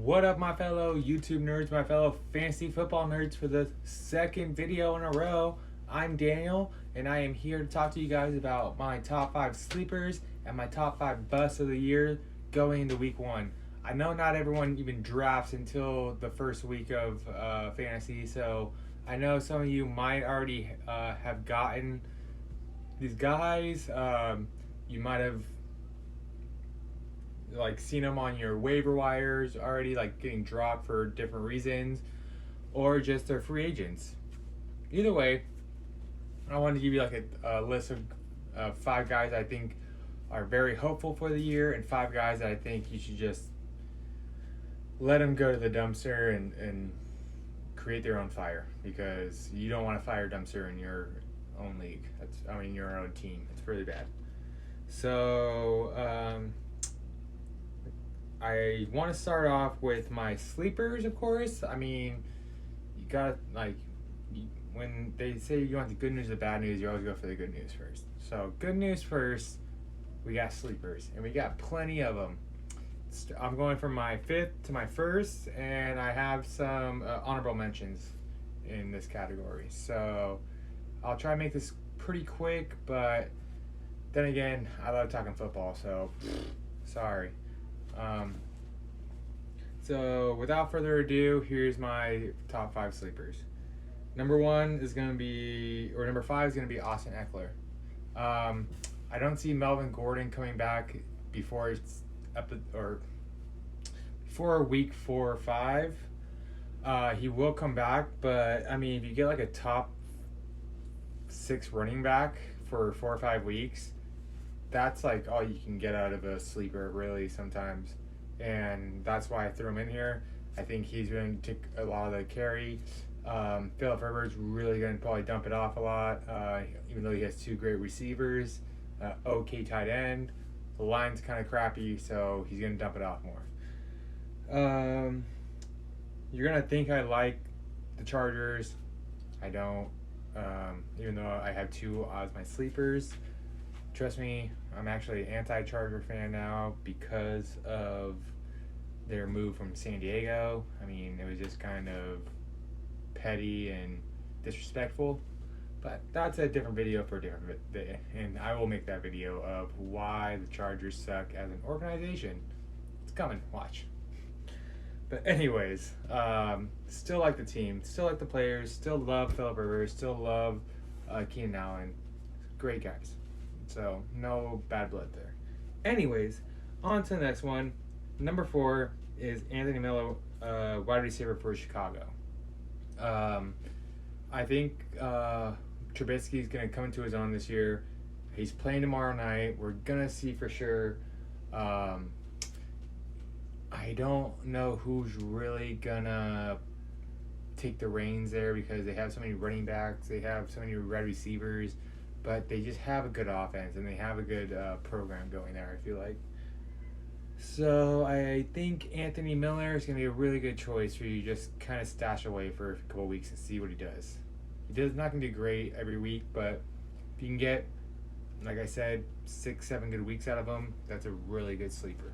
What up, my fellow YouTube nerds, my fellow fantasy football nerds, for the second video in a row. I'm Daniel, and I am here to talk to you guys about my top 5 sleepers and my top 5 busts of the year going into week 1. I know not everyone even drafts until the first week of fantasy, so I know some of you might already have gotten these guys. You might have seen them on your waiver wires already, getting dropped for different reasons, or just they're free agents. Either way, I wanted to give you a list of 5 guys I think are very hopeful for the year, and 5 guys that I think you should just let them go to the dumpster and create their own fire, because you don't want to fire dumpster in your own league. Your own team. It's really bad. So I want to start off with my sleepers, of course. You got when they say you want the good news or the bad news, you always go for the good news first. So good news first, we got sleepers, and we got plenty of them. I'm going from my 5th to my 1st, and I have some honorable mentions in this category. So I'll try to make this pretty quick, but then again, I love talking football, so sorry. So without further ado, here's my top 5 sleepers. Number 5 is going to be Austin Ekeler. I don't see Melvin Gordon coming back before week 4 or 5. He will come back, but if you get a top 6 running back for 4 or 5 weeks, that's all you can get out of a sleeper, really, sometimes. And that's why I threw him in here. I think he's going to take a lot of the carry. Philip Rivers really going to probably dump it off a lot, even though he has 2 great receivers, okay tight end. The line's kind of crappy, so he's going to dump it off more. You're going to think I like the Chargers. I don't, even though I have 2 as my sleepers. Trust me, I'm actually an anti-Charger fan now because of their move from San Diego. It was just kind of petty and disrespectful. But that's a different video for a different day. And I will make that video of why the Chargers suck as an organization. It's coming, watch. But anyways, still like the team, still like the players, still love Philip Rivers, still love Keenan Allen. Great guys. So no bad blood there. Anyways, on to the next one. Number 4 is Anthony Miller, wide receiver for Chicago. I think Trubisky is going to come into his own this year. He's playing tomorrow night. We're going to see for sure. I don't know who's really going to take the reins there, because they have so many running backs. They have so many wide receivers. But they just have a good offense, and they have a good program going there, I feel like. So I think Anthony Miller is going to be a really good choice for you. Just kind of stash away for a couple weeks and see what he does. He's not going to do great every week, but if you can get, like I said, 6-7 good weeks out of him, that's a really good sleeper.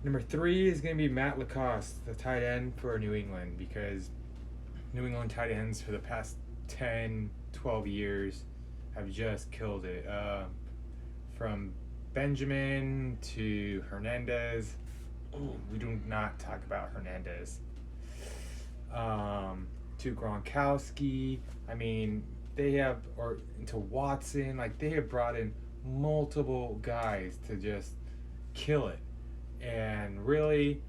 Number 3 is going to be Matt LaCoste, the tight end for New England, because New England tight ends for the past 10, 12 years have just killed it. From Benjamin to Hernandez. Ooh, we do not talk about Hernandez. To Gronkowski. To Watson. They have brought in multiple guys to just kill it. And really,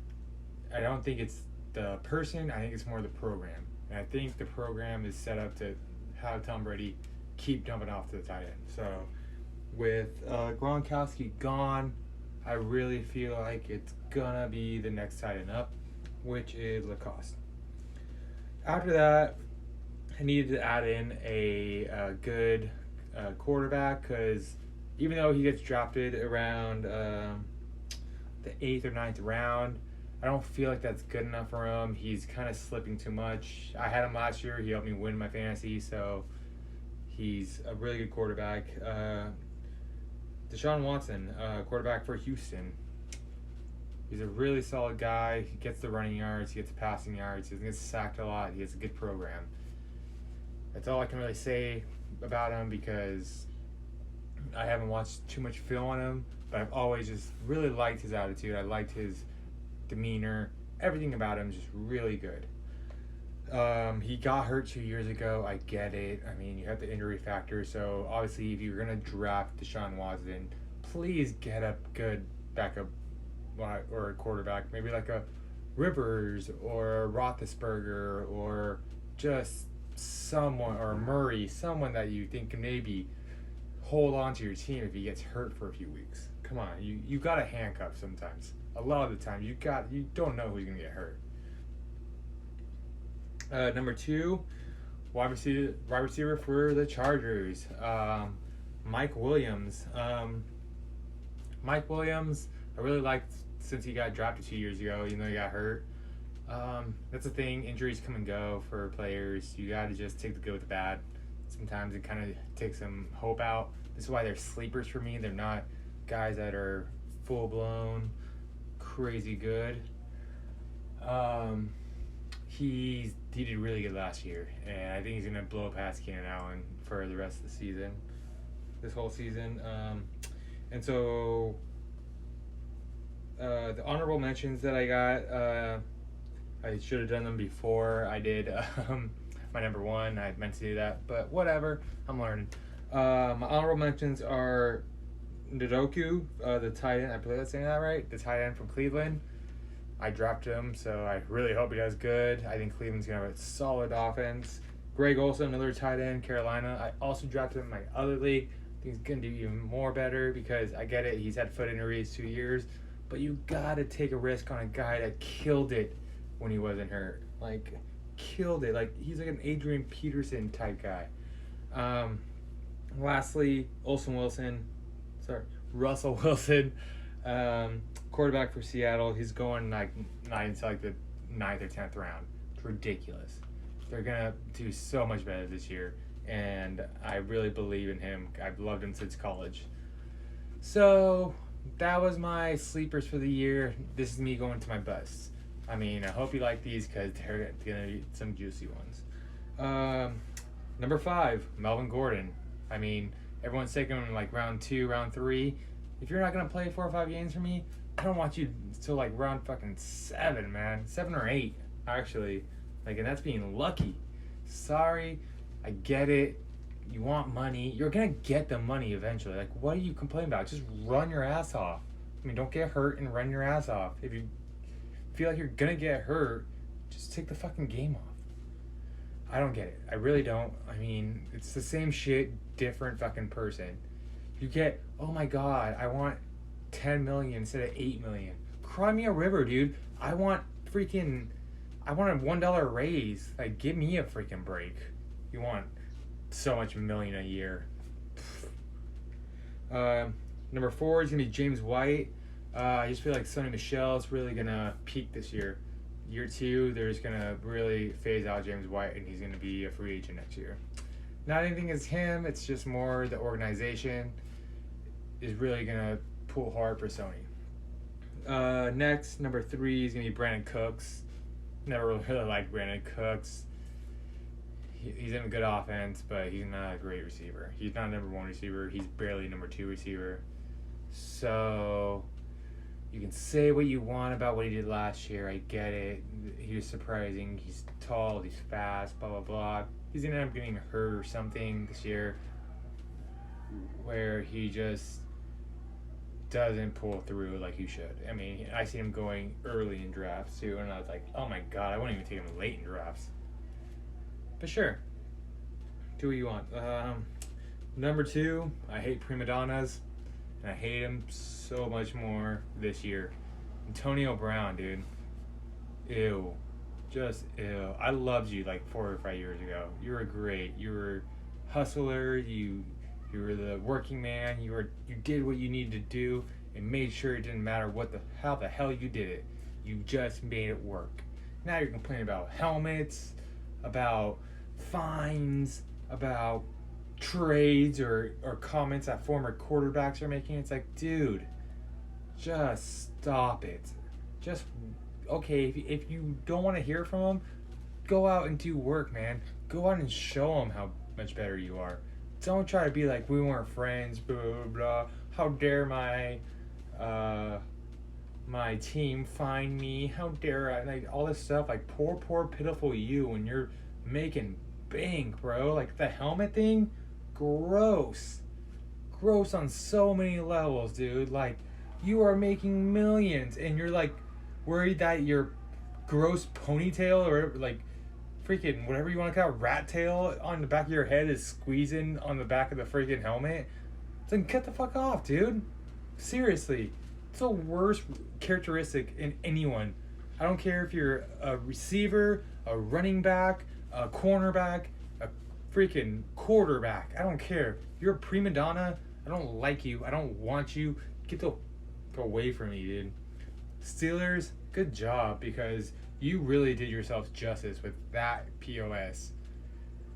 I don't think it's the person. I think it's more the program. And I think the program is set up to have Tom Brady keep dumping off to the tight end. So with Gronkowski gone, I really feel like it's gonna be the next tight end up, which is LaCoste. After that, I needed to add in a good quarterback, because even though he gets drafted around the 8th or 9th round, I don't feel like that's good enough for him. He's kind of slipping too much. I had him last year. He helped me win my fantasy, so he's a really good quarterback. Deshaun Watson, quarterback for Houston. He's a really solid guy. He gets the running yards, he gets the passing yards, he doesn't get sacked a lot, he has a good program. That's all I can really say about him because I haven't watched too much film on him, but I've always just really liked his attitude. I liked his demeanor. Everything about him is just really good. He got hurt 2 years ago. I get it. I mean, you have the injury factor. So obviously, if you're gonna draft Deshaun Watson, please get a good backup or a quarterback. Maybe like a Rivers or a Roethlisberger or just someone or Murray, someone that you think can maybe hold on to your team if he gets hurt for a few weeks. Come on, you got to handcuff sometimes. A lot of the time, you don't know who's gonna get hurt. Number 2, wide receiver for the Chargers, Mike Williams. Mike Williams, I really liked since he got drafted 2 years ago, even though he got hurt. That's the thing. Injuries come and go for players. You got to just take the good with the bad. Sometimes it kind of takes some hope out. This is why they're sleepers for me. They're not guys that are full blown, crazy good. He did really good last year, and I think he's gonna blow past Keenan Allen for the rest of the season, this whole season. And so the honorable mentions that I got, I should have done them before I did my number 1. I meant to do that, but whatever. I'm learning. My honorable mentions are Njoku, the tight end. I believe I'm saying that right. The tight end from Cleveland. I drafted him, so I really hope he does good. I think Cleveland's going to have a solid offense. Greg Olsen, another tight end, Carolina. I also drafted him in my other league. I think he's going to do even more better because I get it. He's had foot injuries 2 years. But you got to take a risk on a guy that killed it when he wasn't hurt. Like, killed it. Like, he's like an Adrian Peterson type guy. Lastly, Russell Wilson. Quarterback for Seattle. He's going not into like the 9th or 10th round. It's ridiculous. They're gonna do so much better this year, and I really believe in him. I've loved him since college. So that was my sleepers for the year. This is me going to my busts. I mean, I hope you like these because they're gonna be some juicy ones. Number 5, Melvin Gordon. I mean, everyone's taking him in like round 2, round 3. If you're not gonna play 4 or 5 games for me, I don't want you till like round fucking 7, man. 7 or 8, actually. Like, and that's being lucky. Sorry, I get it. You want money. You're gonna get the money eventually. Like, what are you complaining about? Just run your ass off. I mean, don't get hurt and run your ass off. If you feel like you're gonna get hurt, just take the fucking game off. I don't get it. I really don't. I mean, it's the same shit, different fucking person. You get, oh my god, I want 10 million instead of 8 million. Cry me a river, dude. I want a $1 raise. Like, give me a freaking break. You want so much million a year. Number 4 is gonna be James White. I just feel like Sonny Michel is really gonna peak this year. Year 2, they're just gonna really phase out James White, and he's gonna be a free agent next year. Not anything as him. It's just more the organization is really gonna pull hard for Sony. Next, number 3 is gonna be Brandon Cooks. Never really liked Brandon Cooks. He's in a good offense, but he's not a great receiver. He's not a number 1 receiver. He's barely a number 2 receiver. So you can say what you want about what he did last year. I get it. He was surprising. He's tall. He's fast. Blah blah blah. He's gonna end up getting hurt or something this year, where he just doesn't pull through like he should. I mean, I see him going early in drafts too, and I was like, oh my god, I wouldn't even take him late in drafts. But sure, do what you want. Number 2, I hate prima donnas, and I hate him so much more this year. Antonio Brown, dude. Ew. Just ew. I loved you like 4 or 5 years ago. You were great. You were hustler. You were the working man. You did what you needed to do and made sure it didn't matter how the hell you did it. You just made it work. Now you're complaining about helmets, about fines, about trades or comments that former quarterbacks are making. It's like, dude, just stop it. Just okay. If you don't want to hear from them, go out and do work, man. Go out and show them how much better you are. Don't try to be like we weren't friends. Blah blah blah. How dare uh, my team find me? How dare I? Like all this stuff. Like poor pitiful you when you're making bank, bro. Like the helmet thing, gross, gross on so many levels, dude. Like you are making millions, and you're like worried that your gross ponytail or like freaking whatever you want to call it, rat tail on the back of your head is squeezing on the back of the freaking helmet. Then cut the fuck off, dude. Seriously. It's the worst characteristic in anyone. I don't care if you're a receiver, a running back, a cornerback, a freaking quarterback. I don't care. You're a prima donna. I don't like you. I don't want you. Get the fuck away from me, dude. Steelers, good job because you really did yourself justice with that POS.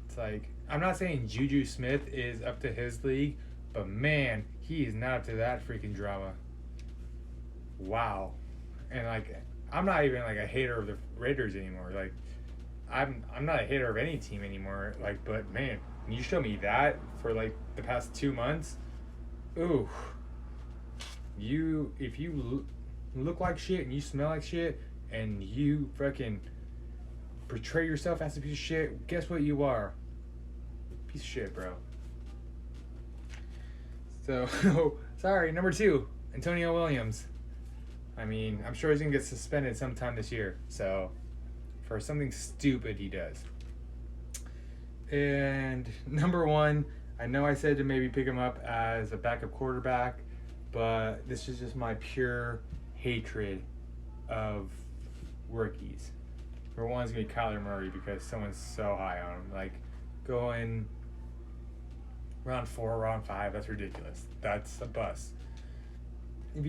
It's like, I'm not saying Juju Smith is up to his league, but man, he is not up to that freaking drama. Wow. And like, I'm not even like a hater of the Raiders anymore. Like, I'm not a hater of any team anymore. Like, but man, when you show me that for like the past 2 months, ooh, if you look like shit and you smell like shit and you fucking portray yourself as a piece of shit, guess what you are? Piece of shit, bro. So, sorry, number 2, Antonio Williams. I mean, I'm sure he's going to get suspended sometime this year. So, for something stupid he does. And number 1, I know I said to maybe pick him up as a backup quarterback, but this is just my pure hatred of rookies. Number 1 is going to be Kyler Murray because someone's so high on him. Like, going round 4, round 5, that's ridiculous. That's a bust. If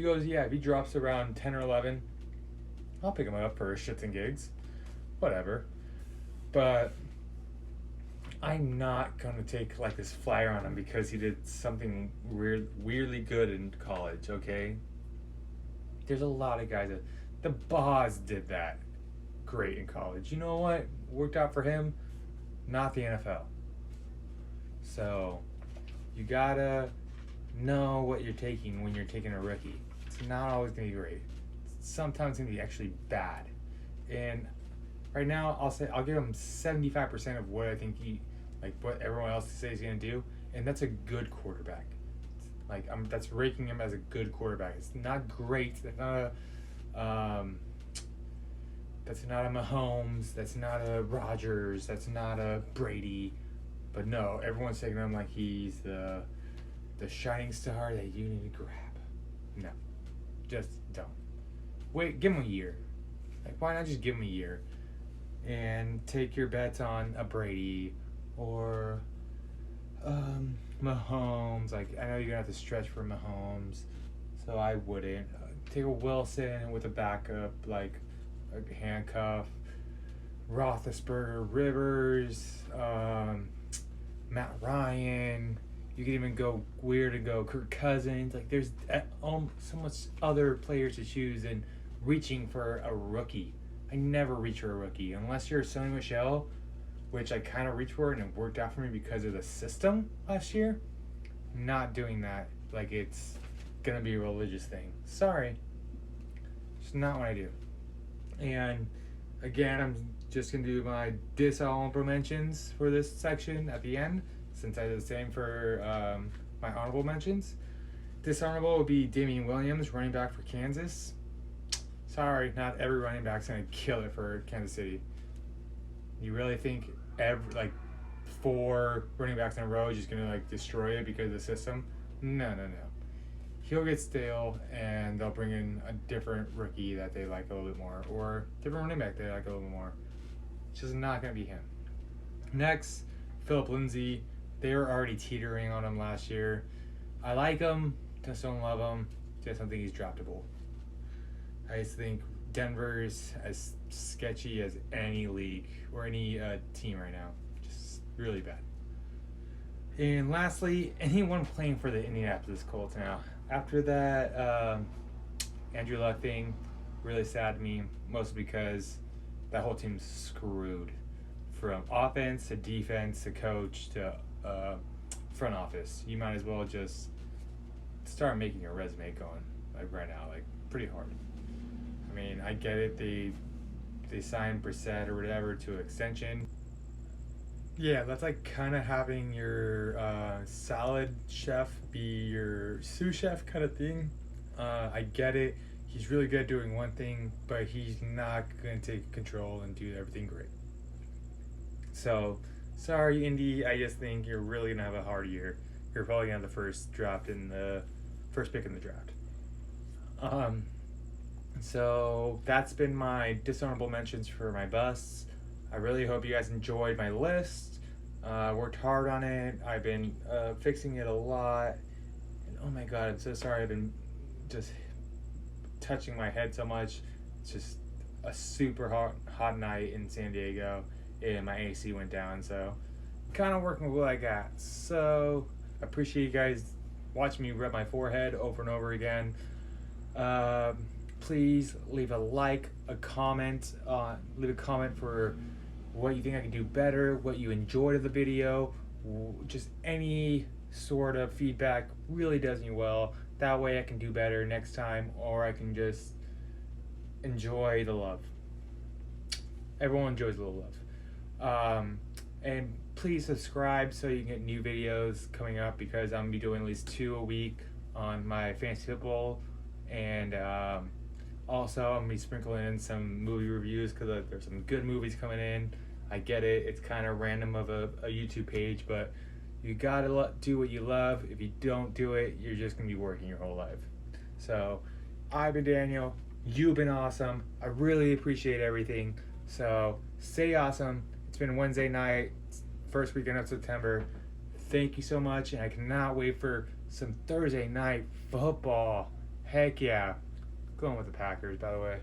he drops around 10 or 11, I'll pick him up for shits and gigs. Whatever. But I'm not going to take like this flyer on him because he did something weirdly good in college, okay? There's a lot of guys the Boz did that great in college. You know what? Worked out for him, not the NFL. So, you gotta know what you're taking when you're taking a rookie. It's not always going to be great. Sometimes it's going to be actually bad. And right now, I'll give him 75% of what I think what everyone else says he's going to do, and that's a good quarterback. Like that's raking him as a good quarterback. It's not great. That's not a Mahomes. That's not a Rodgers. That's not a Brady. But no, everyone's taking him like he's the shining star that you need to grab. No, just don't. Wait, give him a year. Like, why not just give him a year and take your bets on a Brady or Mahomes? Like, I know you're gonna have to stretch for Mahomes, so I wouldn't. Take a Wilson with a backup, like a handcuff, Roethlisberger, Rivers, Matt Ryan. You could even go weird and go Kirk Cousins. Like, there's so much other players to choose than reaching for a rookie. I never reach for a rookie unless you're Sony Michel, which I kind of reached for and it worked out for me because of the system last year. Not doing that like it's gonna be a religious thing. Sorry, it's not what I do. And again, I'm just gonna do my dishonorable mentions for this section at the end, since I did the same for my honorable mentions. Dishonorable would be Damian Williams, running back for Kansas. Sorry, not every running back's gonna kill it for Kansas City. You really think 4 running backs in a row is just gonna like destroy it because of the system? No. He'll get stale, and they'll bring in a different rookie that they like a little bit more, or different running back they like a little bit more. It's just not gonna be him. Next, Philip Lindsay. They were already teetering on him last year. I like him, just don't love him. Just don't think he's draftable. I just think Denver's as sketchy as any league or any team right now. Just really bad. And lastly, anyone playing for the Indianapolis Colts now. After that Andrew Luck thing, really sad to me, mostly because that whole team's screwed, from offense to defense to coach to front office. You might as well just start making your resume going like right now, like pretty hard. I mean, I get it. They signed Brissett or whatever to an extension. Yeah, that's like kind of having your salad chef be your sous chef kind of thing. I get it. He's really good at doing one thing, but he's not going to take control and do everything great. So, sorry, Indy. I just think you're really going to have a hard year. You're probably going to have the first pick in the draft. So that's been my dishonorable mentions for my busts. I really hope you guys enjoyed my list. Worked hard on it. I've been fixing it a lot. And oh my god, I'm so sorry. I've been just touching my head so much. It's just a super hot night in San Diego, and my AC went down. So kind of working with what I got. So I appreciate you guys watching me rub my forehead over and over again. Please leave a like, a comment. Leave a comment for what you think I can do better, what you enjoyed of the video. Just any sort of feedback really does me well. That way I can do better next time, or I can just enjoy the love. Everyone enjoys a little love. And please subscribe so you can get new videos coming up, because I'm going to be doing at least 2 a week on my fantasy football. And also I'm going to be sprinkling in some movie reviews, because there's some good movies coming in. I get it. It's kind of random of a YouTube page, but you got to do what you love. If you don't do it, you're just going to be working your whole life. So I've been Daniel. You've been awesome. I really appreciate everything. So stay awesome. It's been Wednesday night, first weekend of September. Thank you so much, and I cannot wait for some Thursday night football. Heck yeah. Going with the Packers, by the way.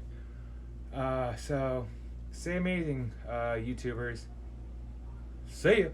So stay amazing, YouTubers. See ya.